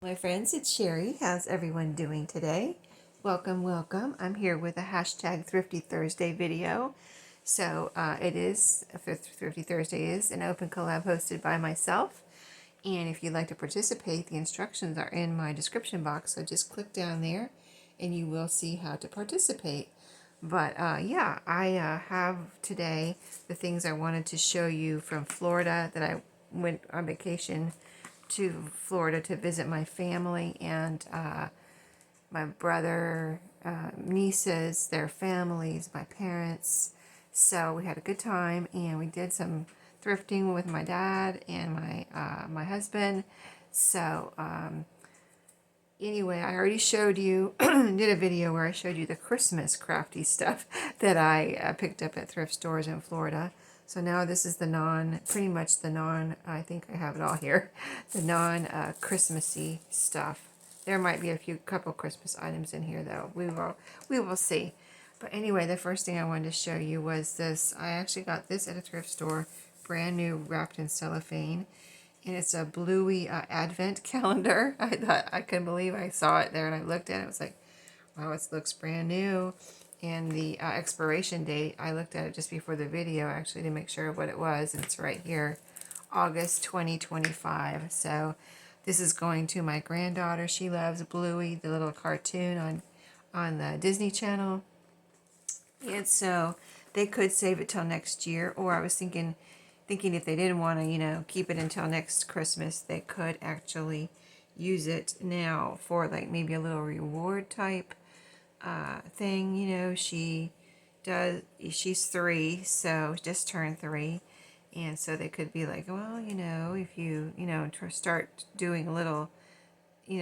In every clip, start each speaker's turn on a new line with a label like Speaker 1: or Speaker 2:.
Speaker 1: My friends, it's Sheree. How's everyone doing today? Welcome, welcome. I'm here with a hashtag Thrifty Thursday video. So it is, Thrifty Thursday is an open collab hosted by myself. And if you'd like to participate, the instructions are in my description box. So just click down there and you will see how to participate. But yeah, I have today the things I wanted to show you from Florida that I went on vacation to Florida to visit my family and my brother, nieces, their families, my parents. So we had a good time and we did some thrifting with my dad and my husband. So anyway, I already showed you, did a video where I showed you the Christmas crafty stuff that I picked up at thrift stores in Florida. So now this is pretty much the I think I have it all here, the Christmassy stuff. There might be a couple Christmas items in here though. We will see. But anyway, the first thing I wanted to show you was this. I actually got this at a thrift store, brand new, wrapped in cellophane. And it's a bluey advent calendar. I couldn't believe I saw it there, and I looked at it. I was like, wow, it looks brand new. And the expiration date, I looked at it just before the video actually to make sure what it was, and it's right here, August 2025. So this is going to my granddaughter. She loves Bluey, the little cartoon on the Disney Channel. And so they could save it till next year, or I was thinking if they didn't want to, keep it until next Christmas, they could actually use it now for like maybe a little reward type thing. She's 3, so just turned 3. And so they could be like, well, if you, start doing a little,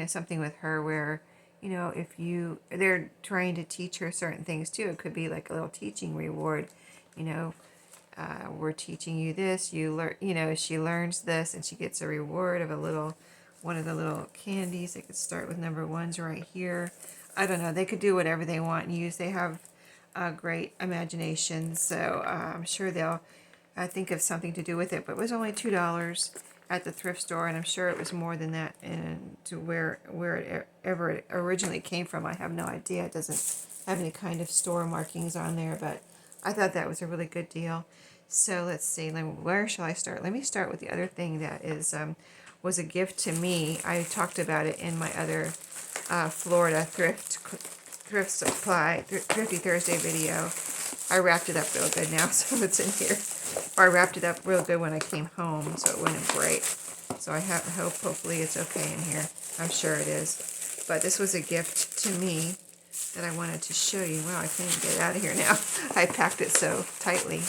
Speaker 1: something with her where, they're trying to teach her certain things too. It could be like a little teaching reward, we're teaching you this, you learn, she learns this and she gets a reward of one of the little candies. They could start with number 1s right here. I don't know, they could do whatever they want and use. They have a great imagination, so I'm sure they'll think of something to do with it. But it was only $2 at the thrift store, and I'm sure it was more than that, and to where it originally came from, I have no idea. It doesn't have any kind of store markings on there, but I thought that was a really good deal. So let's see, where shall I start? Let me start with the other thing that was a gift to me. I talked about it in my other Florida thrift supply Thrifty Thursday video. I wrapped it up real good now, so it's in here. Or I wrapped it up real good when I came home, so it wouldn't break. So hopefully it's okay in here. I'm sure it is. But this was a gift to me that I wanted to show you. Wow, I can't even get it out of here now. I packed it so tightly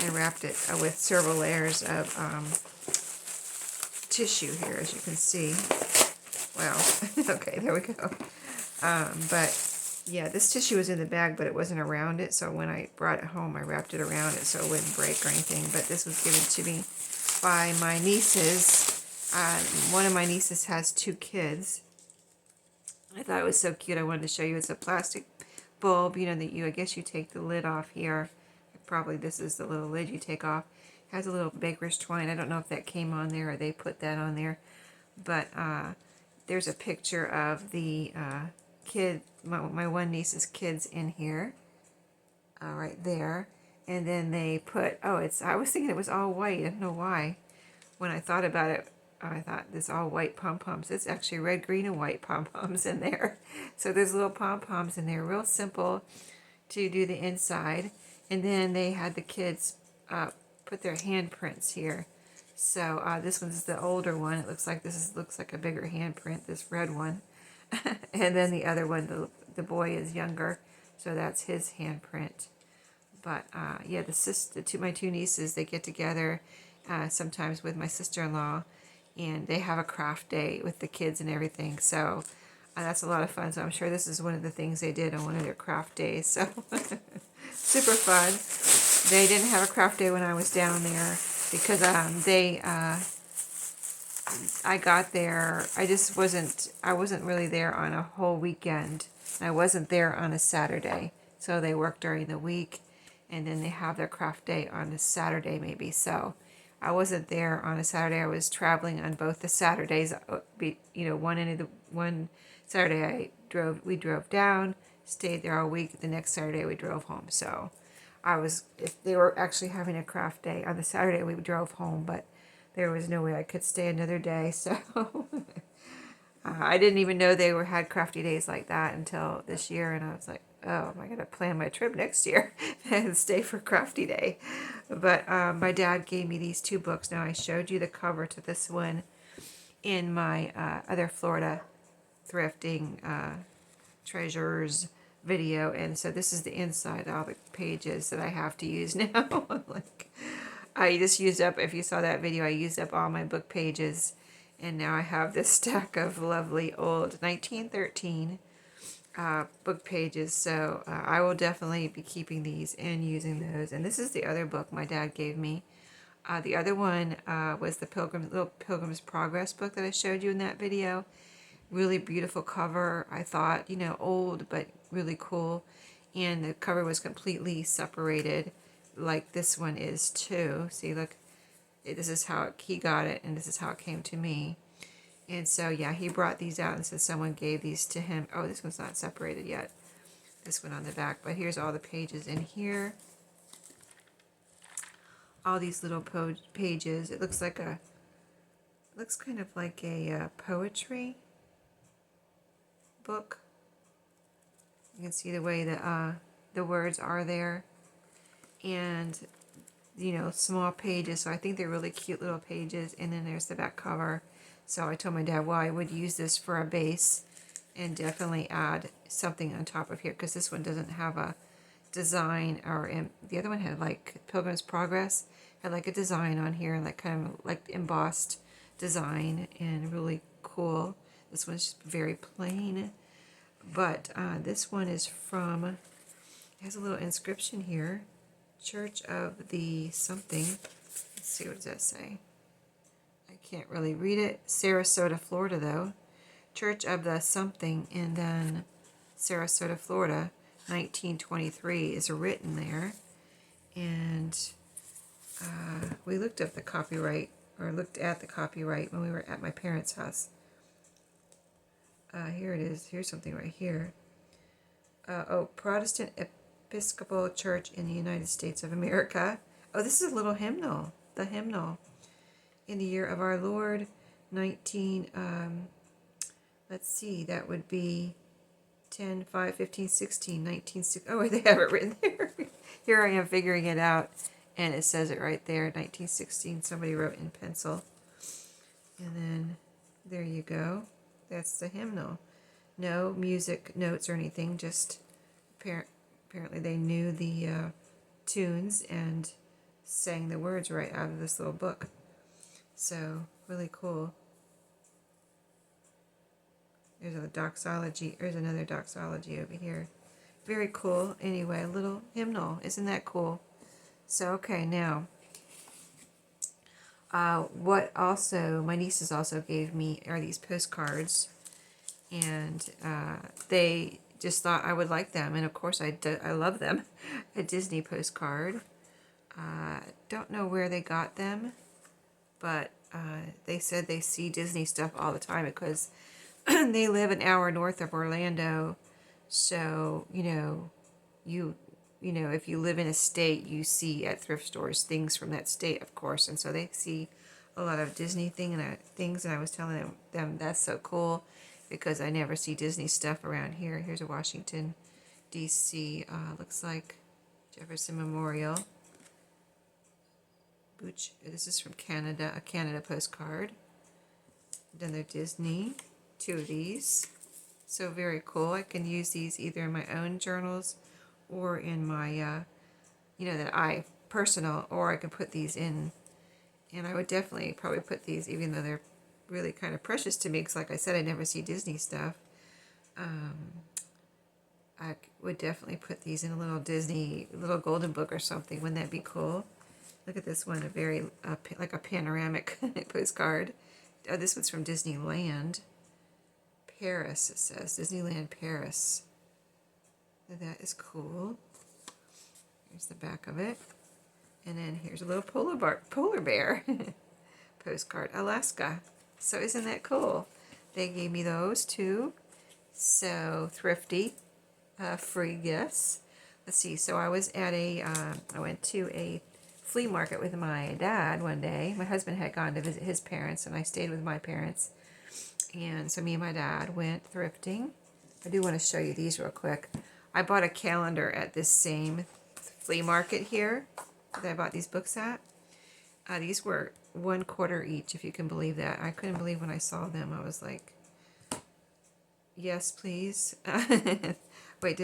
Speaker 1: and wrapped it with several layers of tissue here, as you can see. Wow. Okay, there we go. But yeah, this tissue was in the bag, but it wasn't around it. So when I brought it home, I wrapped it around it so it wouldn't break or anything. But this was given to me by my nieces. One of my nieces has 2 kids. I thought it was so cute. I wanted to show you. It's a plastic bulb, that I guess you take the lid off here. Probably this is the little lid you take off. It has a little baker's twine. I don't know if that came on there or they put that on there. But there's a picture of the kid, my one niece's kids in here. Right there. And then they put, I was thinking it was all white. I don't know why. When I thought about it, I thought this all white pom-poms. It's actually red, green, and white pom-poms in there. So there's little pom-poms in there. Real simple to do the inside. And then they had the kids put their handprints here. So this one's the older one. It looks like looks like a bigger handprint, this red one. And then the other one, the boy is younger. So that's his handprint. But yeah, my 2 nieces, they get together sometimes with my sister-in-law, and they have a craft day with the kids and everything. So that's a lot of fun. So I'm sure this is one of the things they did on one of their craft days. So super fun. They didn't have a craft day when I was down there because I got there. I wasn't really there on a whole weekend. I wasn't there on a Saturday. So they work during the week, and then they have their craft day on a Saturday maybe. So I wasn't there on a Saturday. I was traveling on both the Saturdays. One Saturday we drove down, stayed there all week. The next Saturday we drove home. So if they were actually having a craft day on the Saturday, we drove home, but there was no way I could stay another day. So I didn't even know they had crafty days like that until this year, and I was like, oh, am I going to plan my trip next year and stay for crafty day? But my dad gave me these two books. Now, I showed you the cover to this one in my other Florida thrifting treasures video, and so this is the inside, all the pages that I have to use now. Like, I just used up, if you saw that video, I used up all my book pages, and now I have this stack of lovely old 1913 book pages. So I will definitely be keeping these and using those. And this is the other book my dad gave me. The other one was the little Pilgrim's Progress book that I showed you in that video. Really beautiful cover. I thought, old but really cool. And the cover was completely separated, like this one is too. See, look, this is how he got it, and this is how it came to me. And so, yeah, he brought these out and said someone gave these to him. Oh, this one's not separated yet. This one on the back. But here's all the pages in here. All these little pages. It looks like looks kind of like a poetry book. You can see the way that the words are there. And, small pages. So I think they're really cute little pages. And then there's the back cover. So I told my dad, well, I would use this for a base and definitely add something on top of here, because this one doesn't have a design, or the other one had like Pilgrim's Progress, had like a design on here, and like kind of like embossed design, and really cool. This one's just very plain, but this one is from, it has a little inscription here, Church of the something. Let's see, what does that say? Can't really read it. Sarasota, Florida, though. Church of the something, and then Sarasota, Florida, 1923 is written there. And we looked up the copyright, or looked at the copyright when we were at my parents' house. Here it is. Here's something right here. Protestant Episcopal Church in the United States of America. Oh, this is a little hymnal. The hymnal. In the year of our Lord, let's see, that would be 10, 5, 15, 16, 19, 16. Oh, they have it written there. Here I am figuring it out, and it says it right there, 1916. Somebody wrote in pencil. And then, there you go. That's the hymnal. No music notes or anything, just apparently they knew the tunes and sang the words right out of this little book. So, really cool. There's a doxology. There's another doxology over here. Very cool. Anyway, a little hymnal. Isn't that cool? So, okay, now, what also my nieces also gave me are these postcards. And they just thought I would like them. And, of course, I love them. A Disney postcard. Don't know where they got them. But they said they see Disney stuff all the time because they live an hour north of Orlando. So, if you live in a state, you see at thrift stores things from that state, of course. And so they see a lot of Disney things. And I was telling them that's so cool because I never see Disney stuff around here. Here's a Washington, D.C. Looks like Jefferson Memorial. This is from Canada, a Canada postcard. Then they're Disney, two of these. So very cool. I can use these either in my own journals or in my, personal, or I can put these in. And I would definitely probably put these, even though they're really kind of precious to me, because like I said, I never see Disney stuff. I would definitely put these in a little golden book or something. Wouldn't that be cool? Look at this one, a very, like a panoramic postcard. Oh, this one's from Disneyland. Paris, it says. Disneyland Paris. That is cool. Here's the back of it. And then here's a little polar bear postcard, Alaska. So isn't that cool? They gave me those too. So Thrifty, free gifts. Let's see. So I was at I went to a flea market with my dad one day. My husband had gone to visit his parents, and I stayed with my parents. And so me and my dad went thrifting. I do want to show you these real quick. I bought a calendar at this same flea market here that I bought these books at. These were $1.25 each, if you can believe that. I couldn't believe when I saw them. I was like, yes, please. Wait,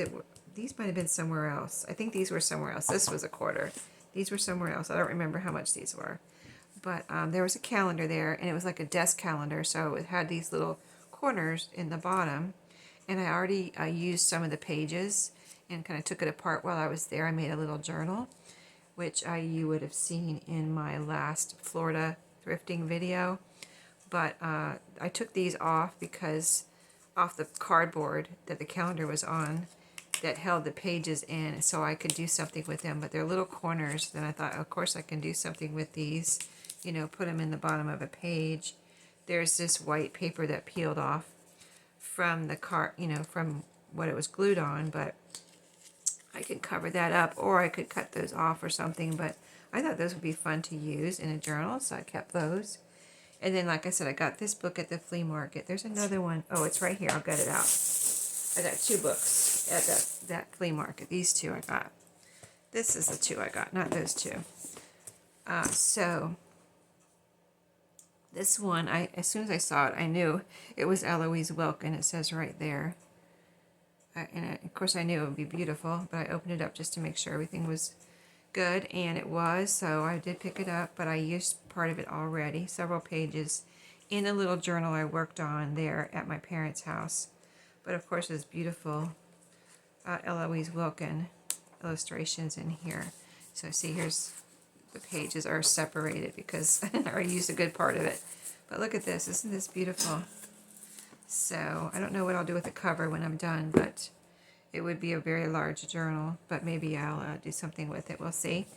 Speaker 1: these might have been somewhere else. I think these were somewhere else. This was $0.25. These were somewhere else. I don't remember how much these were. But there was a calendar there, and it was like a desk calendar, so it had these little corners in the bottom. And I already used some of the pages and kind of took it apart while I was there. I made a little journal, which you would have seen in my last Florida thrifting video. But I took these off because off the cardboard that the calendar was on that held the pages in, so I could do something with them. But they're little corners. Then I thought, of course I can do something with these. You know, put them in the bottom of a page. There's this white paper that peeled off from the from what it was glued on, but I could cover that up, or I could cut those off or something. But I thought those would be fun to use in a journal, so I kept those. And then, like I said, I got this book at the flea market. There's another one. Oh, it's right here. I'll get it out. I got 2 books at that flea market. These 2 I got. This is the 2 I got, not those 2. So this one, as soon as I saw it, I knew it was Eloise Wilkin. It says right there. And of course I knew it would be beautiful, but I opened it up just to make sure everything was good, and it was, so I did pick it up, but I used part of it already, several pages, in a little journal I worked on there at my parents' house. But of course it's beautiful Eloise Wilkin illustrations in here. So see, here's the pages are separated because I used a good part of it. But look at this, isn't this beautiful? So I don't know what I'll do with the cover when I'm done, but it would be a very large journal, but maybe I'll do something with it. We'll see.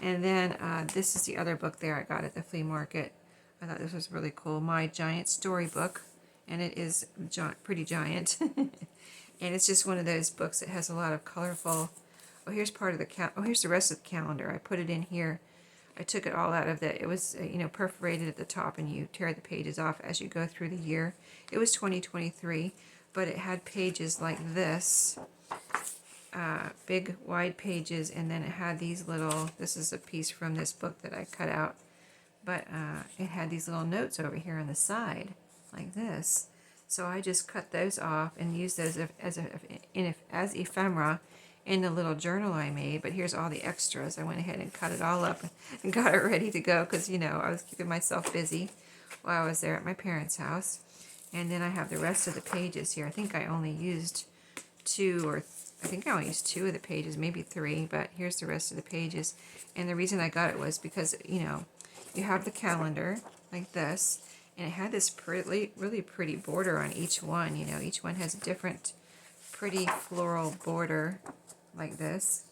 Speaker 1: And then this is the other book there I got at the flea market. I thought this was really cool. My Giant Storybook, and it is pretty giant. And it's just one of those books that has a lot of colorful. Oh, here's part of the here's the rest of the calendar. I put it in here. I took it all out of it was perforated at the top, and you tear the pages off as you go through the year. It was 2023, but it had pages like this, big wide pages, and then it had these little, this is a piece from this book that I cut out, but it had these little notes over here on the side like this. So I just cut those off and used those as ephemera in the little journal I made. But here's all the extras. I went ahead and cut it all up and got it ready to go because, I was keeping myself busy while I was there at my parents' house. And then I have the rest of the pages here. I think I only used 2 of the pages, maybe 3, but here's the rest of the pages. And the reason I got it was because, you have the calendar like this, and it had this really pretty border on each one. Each one has a different pretty floral border like this.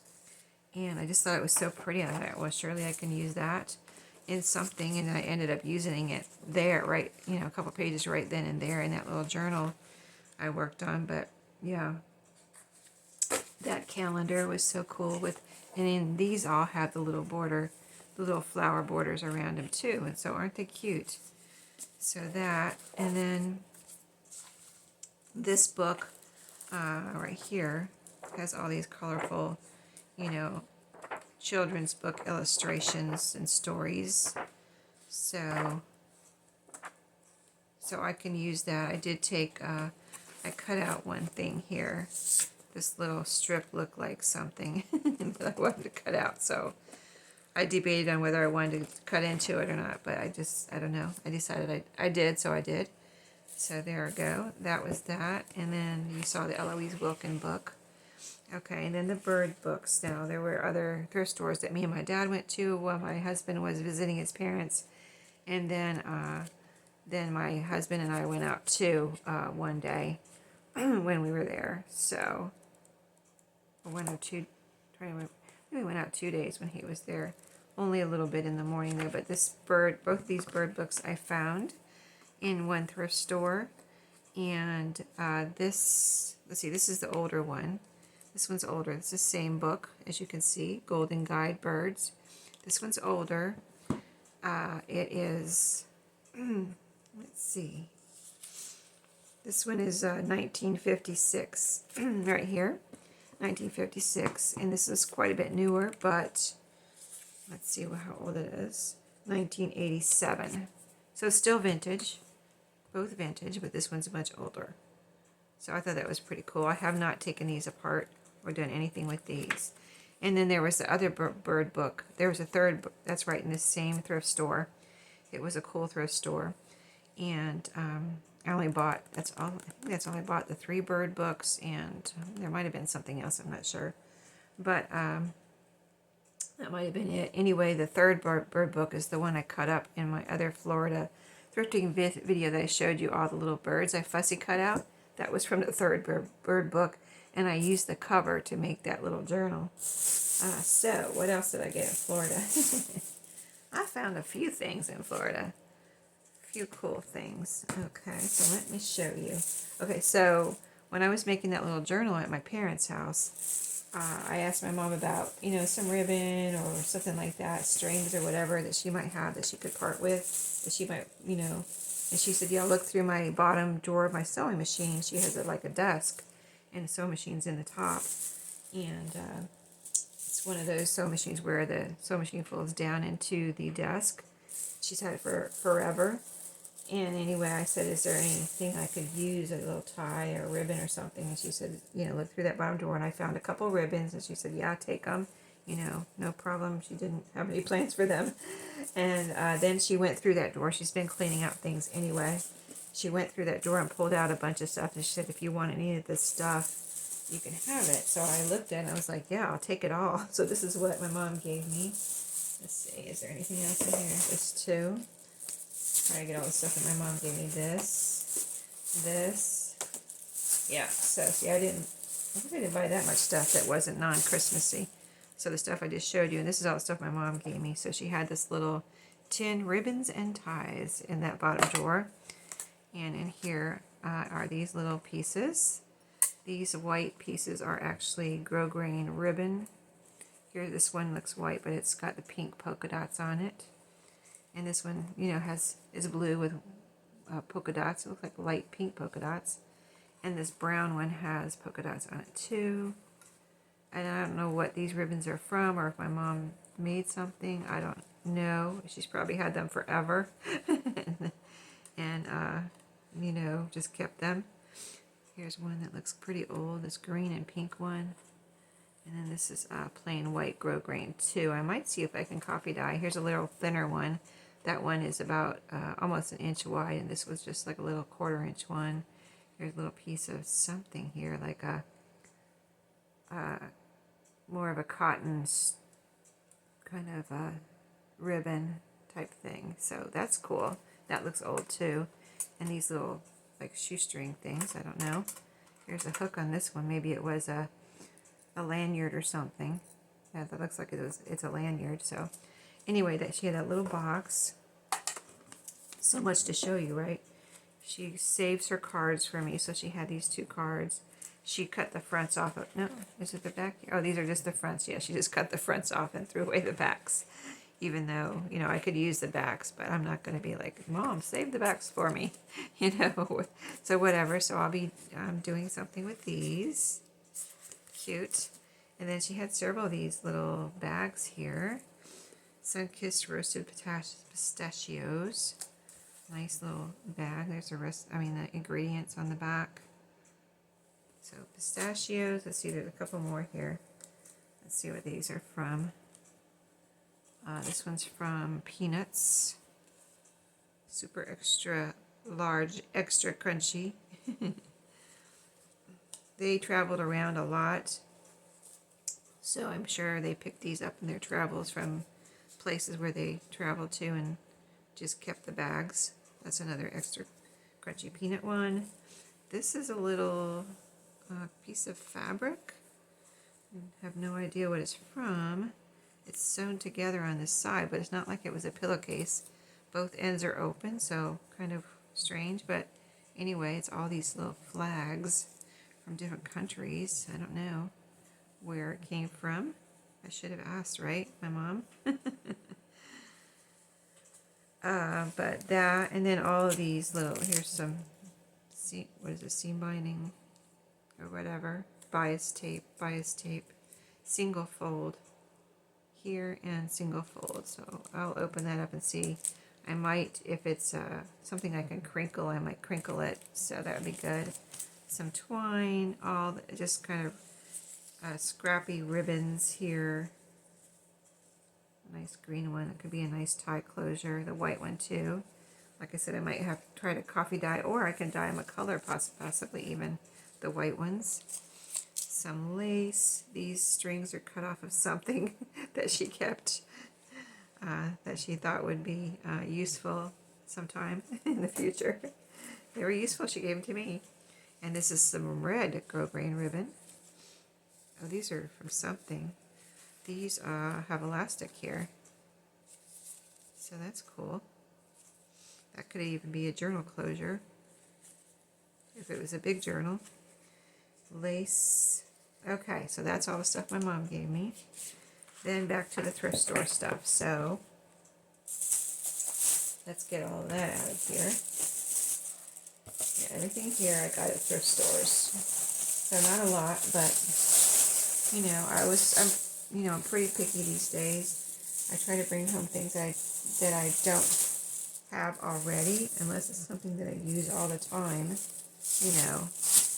Speaker 1: And I just thought it was so pretty. I thought, well, surely I can use that in something. And then I ended up using it there, right, a couple pages right then and there in that little journal I worked on. But yeah, that calendar was so cool. And then these all have the little border, the little flower borders around them too. And so aren't they cute? So that, and then this book right here has all these colorful, children's book illustrations and stories. So I can use that. I did take, I cut out one thing here. This little strip looked like something that I wanted to cut out. So I debated on whether I wanted to cut into it or not, but I don't know. I decided I did, so I did. So there we go. That was that. And then you saw the Eloise Wilkin book. Okay, and then the bird books. Now, there were other thrift stores that me and my dad went to while my husband was visiting his parents. And then my husband and I went out too one day when we were there. So, 1 or 2, we went out 2 days when he was there. only a little bit in the morning there, but both these bird books I found in one thrift store. And let's see, this is the older one. This one's older. It's the same book, as you can see, Golden Guide Birds. This one's older. It is, let's see, this one is 1956, right here, 1956, and this is quite a bit newer, but let's see how old it is, 1987. So still vintage, both vintage, but this one's much older. So I thought that was pretty cool. I have not taken these apart or done anything with these. And then there was the other bird book. There was a third book, that's right, in the same thrift store. It was a cool thrift store. And I only bought, I think that's all I bought, the 3 bird books, and there might have been something else, I'm not sure. But that might have been it. Anyway, the third bird book is the one I cut up in my other Florida thrifting video that I showed you all the little birds I fussy cut out. That was from the third bird book, and I used the cover to make that little journal. So, what else did I get in Florida? I found a few things in Florida. A few cool things. Okay, so let me show you. Okay, so when I was making that little journal at my parents' house, I asked my mom about, some ribbon or something like that, strings or whatever that she might have that she could part with, that she might, and she said, yeah, look through my bottom drawer of my sewing machine. She has like a desk, and the sewing machine's in the top, and it's one of those sewing machines where the sewing machine folds down into the desk. She's had it for forever. And anyway, I said, is there anything I could use, a little tie or ribbon or something? And she said, look through that bottom drawer. And I found a couple ribbons, and she said, yeah, take them. No problem. She didn't have any plans for them. And then she went through that drawer. She's been cleaning out things anyway. She went through that drawer and pulled out a bunch of stuff. And she said, if you want any of this stuff, you can have it. So I looked at it, and I was like, yeah, I'll take it all. So this is what my mom gave me. Let's see, is there anything else in here? There's 2. Try to get all the stuff that my mom gave me. This. Yeah, so see, I think I didn't buy that much stuff that wasn't non-Christmassy. So the stuff I just showed you, and this is all the stuff my mom gave me. So she had this little tin ribbons and ties in that bottom drawer. And in here are these little pieces. These white pieces are actually grosgrain ribbon. Here, this one looks white, but it's got the pink polka dots on it. And this one, is blue with polka dots. It looks like light pink polka dots. And this brown one has polka dots on it too. And I don't know what these ribbons are from, or if my mom made something. I don't know. She's probably had them forever. and just kept them. Here's one that looks pretty old, this green and pink one. And then this is plain white grosgrain too. I might see if I can copy dye. Here's a little thinner one. That one is about almost 1 inch wide, and this was just like a little 1/4 inch one. Here's a little piece of something here, like a more of a cotton kind of a ribbon type thing. So that's cool. That looks old too. And these little like shoestring things, I don't know. Here's a hook on this one. Maybe it was a lanyard or something. Yeah, that looks like it's a lanyard. So anyway, that she had that little box. So much to show you, right? She saves her cards for me. So she had these 2 cards. She cut the fronts off of, no, is it the back? Oh, these are just the fronts. Yeah, she just cut the fronts off and threw away the backs. Even though, I could use the backs, but I'm not going to be like, Mom, save the backs for me. So whatever. So I'll be doing something with these. Cute. And then she had several of these little bags here. Sun-kissed roasted pistachios. Nice little bag. There's the ingredients on the back. So pistachios. Let's see, there's a couple more here. Let's see what these are from. This one's from Peanuts. Super extra large, extra crunchy. They traveled around a lot, so I'm sure they picked these up in their travels from places where they traveled to and just kept the bags. That's another extra crunchy peanut one. This is a little piece of fabric. I have no idea what it's from. it's sewn together on this side, but it's not like it was a pillowcase. Both ends are open, so kind of strange, but anyway, it's all these little flags from different countries. I don't know where it came from. I should have asked, right? My mom. But that, and then all of these little, here's some, what is it, seam binding or whatever, bias tape, single fold here and single fold. So I'll open that up and see. I might, if it's something I can crinkle, I might crinkle it, so that would be good. Some twine, all just kind of scrappy ribbons here. A nice green one. It could be a nice tie closure. The white one too. Like I said, I might have to try to coffee dye, or I can dye them a color, possibly even the white ones. Some lace. These strings are cut off of something that she kept, that she thought would be useful sometime in the future. They were useful. She gave them to me. And this is some red grosgrain ribbon. Oh, these are from something. These have elastic here. So that's cool. That could even be a journal closure if it was a big journal. Lace. Okay, so that's all the stuff my mom gave me. Then back to the thrift store stuff. So let's get all of that out of here. Yeah, everything here I got at thrift stores. So not a lot, but you know, I'm pretty picky these days. I try to bring home things that I don't have already, unless it's something that I use all the time. You know,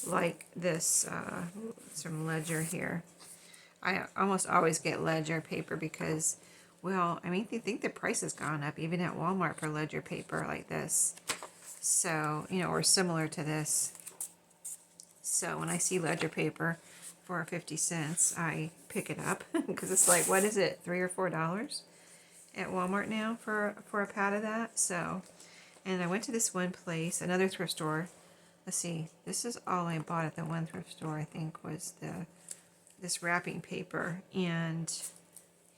Speaker 1: like this some ledger here. I almost always get ledger paper because, well, I mean, I think the price has gone up even at Walmart for ledger paper like this. So, you know, or similar to this. So when I see ledger paper for 50 cents, I pick it up because it's like, what is it, $3 or $4 at Walmart now for a pad of that? So, and I went to this one place, another thrift store. Let's see, this is all I bought at the one thrift store, I think, was this wrapping paper. And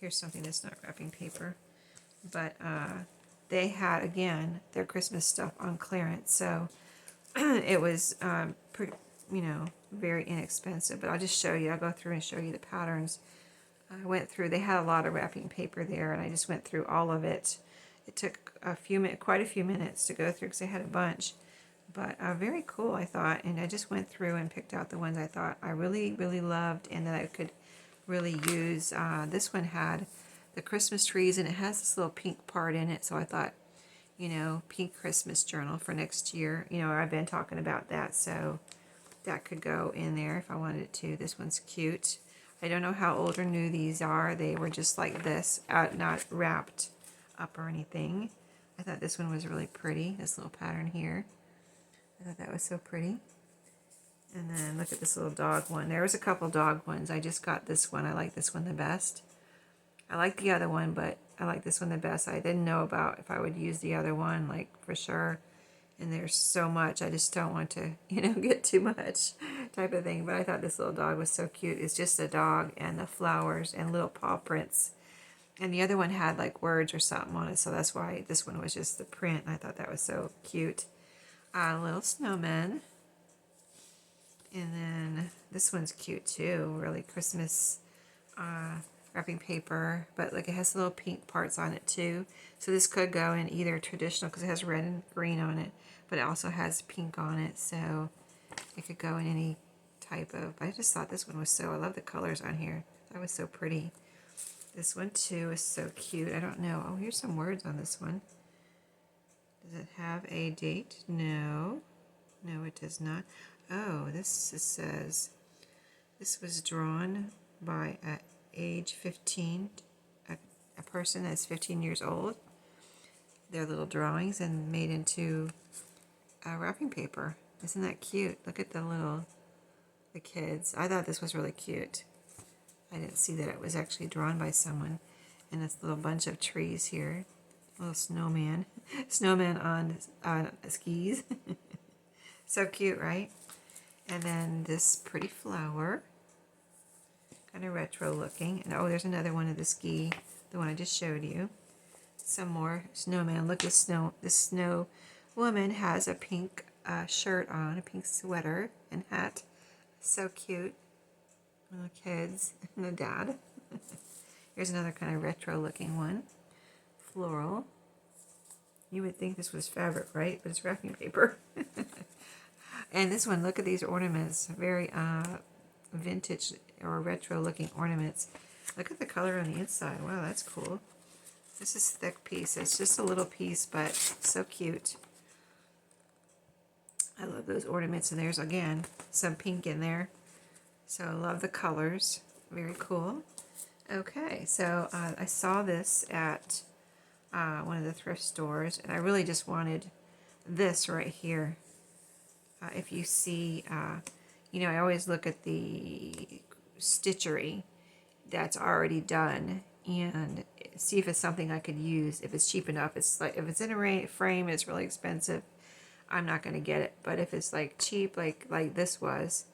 Speaker 1: here's something that's not wrapping paper, but they had, again, their Christmas stuff on clearance. So it was you know, very inexpensive, but I'll just show you. I'll go through and show you the patterns. I went through, they had a lot of wrapping paper there, and I just went through all of it. It took quite a few minutes to go through because I had a bunch, but very cool, I thought. And I just went through and picked out the ones I thought I really, really loved and that I could really use. This one had the Christmas trees, and it has this little pink part in it, so I thought, you know, pink Christmas journal for next year. You know, I've been talking about that, so that could go in there if I wanted it to. This one's cute. I don't know how old or new these are. They were just like this, not wrapped up or anything. I thought this one was really pretty, this little pattern here. I thought that was so pretty. And then look at this little dog one. There was a couple dog ones. I just got this one. I like this one the best. I like the other one, but I like this one the best. I didn't know about if I would use the other one, like, for sure. And there's so much, I just don't want to, you know, get too much type of thing. But I thought this little dog was so cute. It's just a dog and the flowers and little paw prints. And the other one had like words or something on it, so that's why this one was just the print. I thought that was so cute. Little snowman. And then this one's cute too, really Christmas wrapping paper, but like it has little pink parts on it too. So this could go in either traditional, because it has red and green on it, but it also has pink on it, so it could go in any type of, I just thought this one was so, I love the colors on here. That was so pretty. This one too is so cute. I don't know. Oh, here's some words on this one. Does it have a date? No. No, it does not. Oh, this says, this was drawn by age 15, a person that's 15 years old. They're little drawings and made into wrapping paper. Isn't that cute? Look at the kids. I thought this was really cute. I didn't see that it was actually drawn by someone. And this little bunch of trees here. Little snowman. Snowman on skis. So cute, right? And then this pretty flower. kind of retro looking. And oh, there's another one of the ski, the one I just showed you. Some more snowman. Look, this snow woman has a pink shirt on, a pink sweater and hat. So cute. Little kids and the dad. Here's another kind of retro looking one. Floral. You would think this was fabric, right? But it's wrapping paper. And this one, look at these ornaments. Very vintage or retro looking ornaments. Look at the color on the inside. Wow, that's cool. This is a thick piece. It's just a little piece, but so cute. I love those ornaments. And there's, again, some pink in there. So I love the colors. Very cool. Okay, so I saw this at one of the thrift stores, and I really just wanted this right here. If you see, you know, I always look at the stitchery that's already done and see if it's something I could use, if it's cheap enough. It's like, if it's in a frame, it's really expensive, I'm not going to get it. But if it's like cheap, like this was,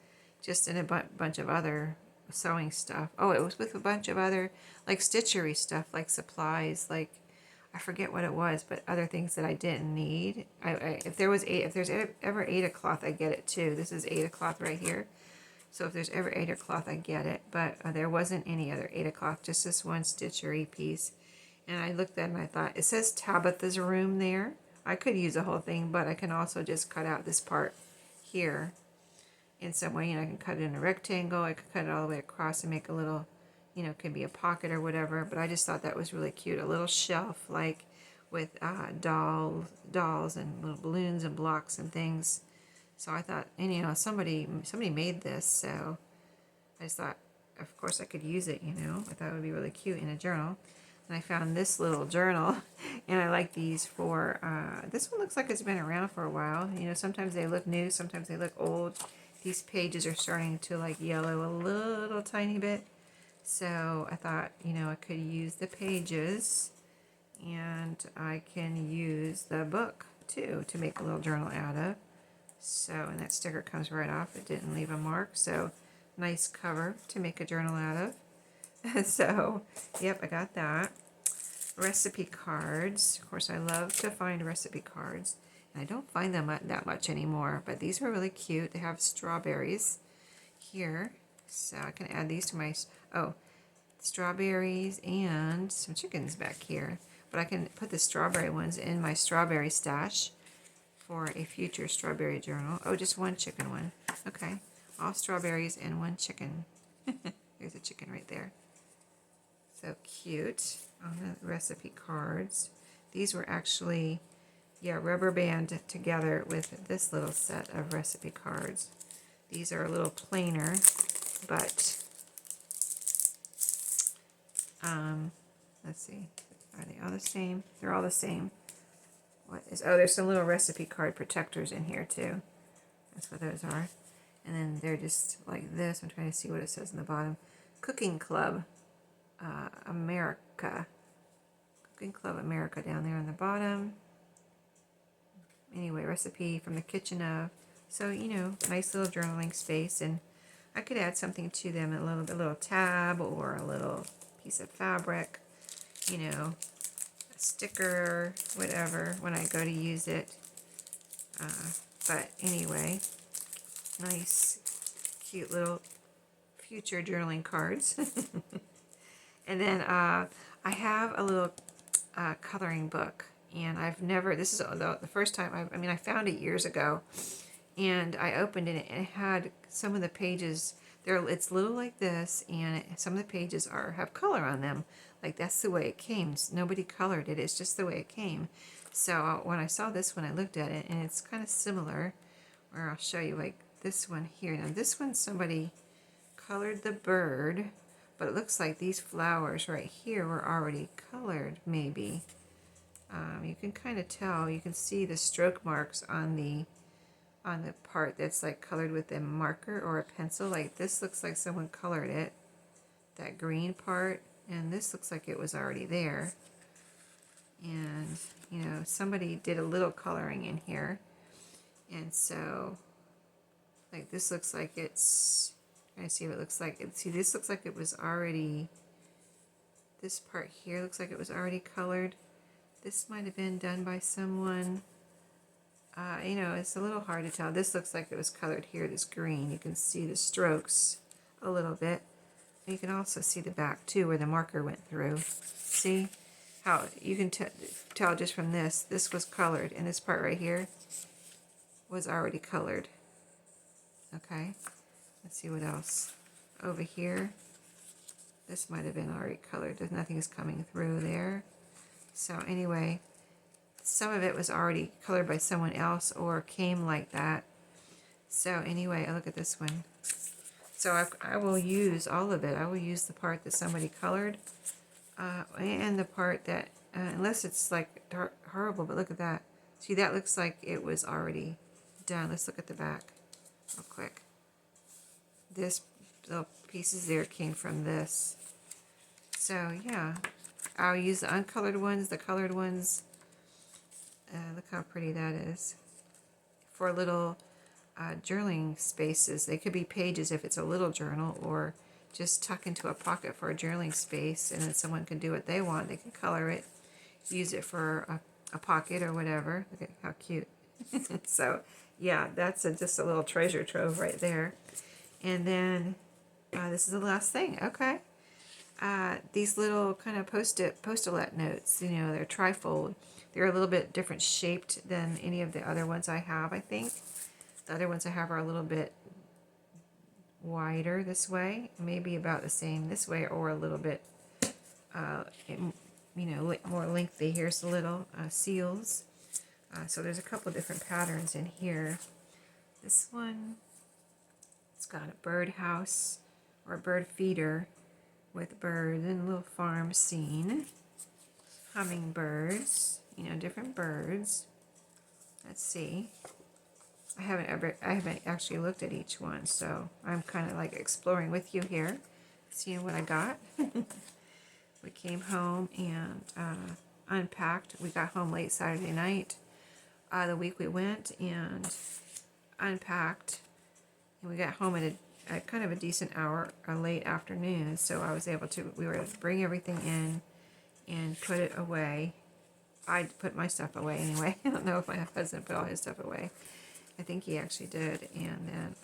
Speaker 1: just in a bunch of other sewing stuff. Oh, it was with a bunch of other like stitchery stuff, like supplies, like I forget what it was, but other things that I didn't need. If there's ever Aida cloth, I get it too. This is Aida cloth right here. So if there's ever Aida cloth, I get it. But there wasn't any other Aida cloth, just this one stitchery piece. And I looked at it and I thought, it says Tabitha's room there. I could use the whole thing, but I can also just cut out this part here in some way. You know, I can cut it in a rectangle. I could cut it all the way across and make a little, you know, it could be a pocket or whatever. But I just thought that was really cute. A little shelf, like with dolls and little balloons and blocks and things. So I thought, and you know, somebody made this, so I just thought, of course I could use it, you know. I thought it would be really cute in a journal. And I found this little journal, and I like these for, this one looks like it's been around for a while. You know, sometimes they look new, sometimes they look old. These pages are starting to like yellow a little tiny bit. So I thought, you know, I could use the pages, and I can use the book too to make a little journal out of. So, and that sticker comes right off. It didn't leave a mark. So, nice cover to make a journal out of. So, yep, I got that. Recipe cards. Of course, I love to find recipe cards. And I don't find them that much anymore. But these are really cute. They have strawberries here. So, I can add these to my... Oh, strawberries and some chickens back here. But I can put the strawberry ones in my strawberry stash for a future strawberry journal. Oh, just one chicken one. Okay. All strawberries and one chicken. There's a chicken right there. So cute. On the recipe cards. These were actually, yeah, rubber band together with this little set of recipe cards. These are a little plainer, but let's see. Are they all the same? They're all the same. What is, oh, there's some little recipe card protectors in here too. That's what those are. And then they're just like this. I'm trying to see what it says in the bottom. Cooking Club America. Cooking Club America down there on the bottom. Anyway, recipe from the kitchen of. So, you know, nice little journaling space. And I could add something to them, a little tab or a little piece of fabric, you know, sticker, whatever, when I go to use it. But anyway, nice, cute little future journaling cards. And then I have a little coloring book, and I've never, this is the first time, I mean, I found it years ago, and I opened it, and it had some of the pages, it's little like this, and some of the pages have color on them. Like, that's the way it came. Nobody colored it. It's just the way it came. So when I saw this one, I looked at it, and it's kind of similar, where I'll show you, like, this one here. Now, this one, somebody colored the bird, but it looks like these flowers right here were already colored, maybe. You can kind of tell. You can see the stroke marks on the part that's, like, colored with a marker or a pencil. Like, this looks like someone colored it, that green part. And this looks like it was already there. And, you know, somebody did a little coloring in here. And so, like, this looks like it's Trying to see what it looks like. See, this looks like it was already, this part here looks like it was already colored. This might have been done by someone. You know, it's a little hard to tell. This looks like it was colored here, this green. You can see the strokes a little bit. You can also see the back too, where the marker went through. See how you can tell just from this. This was colored, and this part right here was already colored. Okay, let's see what else. Over here, this might have been already colored. There's nothing's coming through there. So anyway, some of it was already colored by someone else or came like that. So anyway, I look at this one. So I will use all of it. I will use the part that somebody colored and the part that, unless it's like horrible, but look at that. See, that looks like it was already done. Let's look at the back real quick. This little pieces there came from this. So yeah, I'll use the uncolored ones, the colored ones. Look how pretty that is. For little journaling spaces. They could be pages if it's a little journal, or just tuck into a pocket for a journaling space, and then someone can do what they want. They can color it, use it for a pocket or whatever. Look at how cute. So yeah, that's just a little treasure trove right there. And then this is the last thing. Okay. These little kind of post-it notes, you know, they're trifold. They're a little bit different shaped than any of the other ones I have, I think. The other ones I have are a little bit wider this way, maybe about the same this way, or a little bit, you know, more lengthy. Here's the little seals. So there's a couple different patterns in here. This one, it's got a birdhouse or a bird feeder with birds and a little farm scene. Hummingbirds, you know, different birds. Let's see. I haven't actually looked at each one, so I'm kind of like exploring with you here, seeing what I got. We came home and unpacked. We got home late Saturday night, the week we went, and unpacked. And we got home at a kind of a decent hour, a late afternoon, so I was able to, we were able to bring everything in and put it away. I put my stuff away anyway. I don't know if my husband put all his stuff away. I think he actually did. And then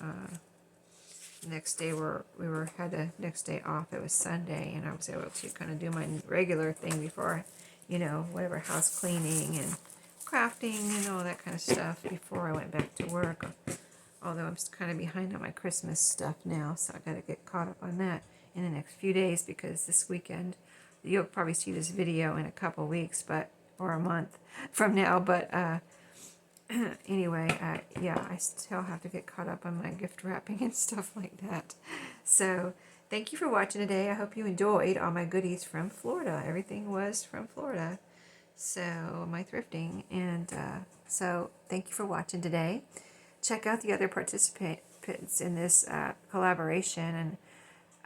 Speaker 1: next day had the next day off. It was Sunday, and I was able to kind of do my regular thing before, you know, whatever, house cleaning and crafting and all that kind of stuff before I went back to work. Although I'm kind of behind on my Christmas stuff now, so I got to get caught up on that in the next few days, because this weekend, you'll probably see this video in a couple weeks, or a month from now, but anyway, yeah, I still have to get caught up on my gift wrapping and stuff like that. So thank you for watching today. I hope you enjoyed all my goodies from Florida. Everything was from Florida, so my thrifting. And so thank you for watching today. Check out the other participants in this collaboration,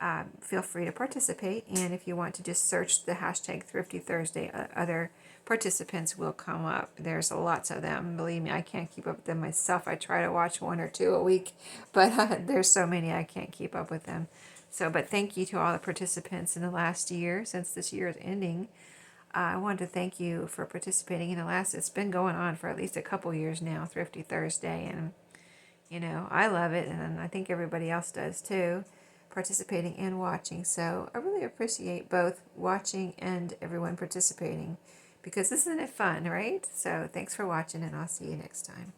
Speaker 1: and feel free to participate. And if you want to just search the hashtag Thrifty Thursday, other participants will come up. There's lots of them. Believe me, I can't keep up with them myself. I try to watch 1 or 2 a week, but there's so many I can't keep up with them. So, but thank you to all the participants in the last year, since this year is ending. I wanted to thank you for participating in the last, it's been going on for at least a couple years now, Thrifty Thursday, and you know, I love it, and I think everybody else does too, participating and watching. So I really appreciate both watching and everyone participating, because isn't it fun, right? So thanks for watching, and I'll see you next time.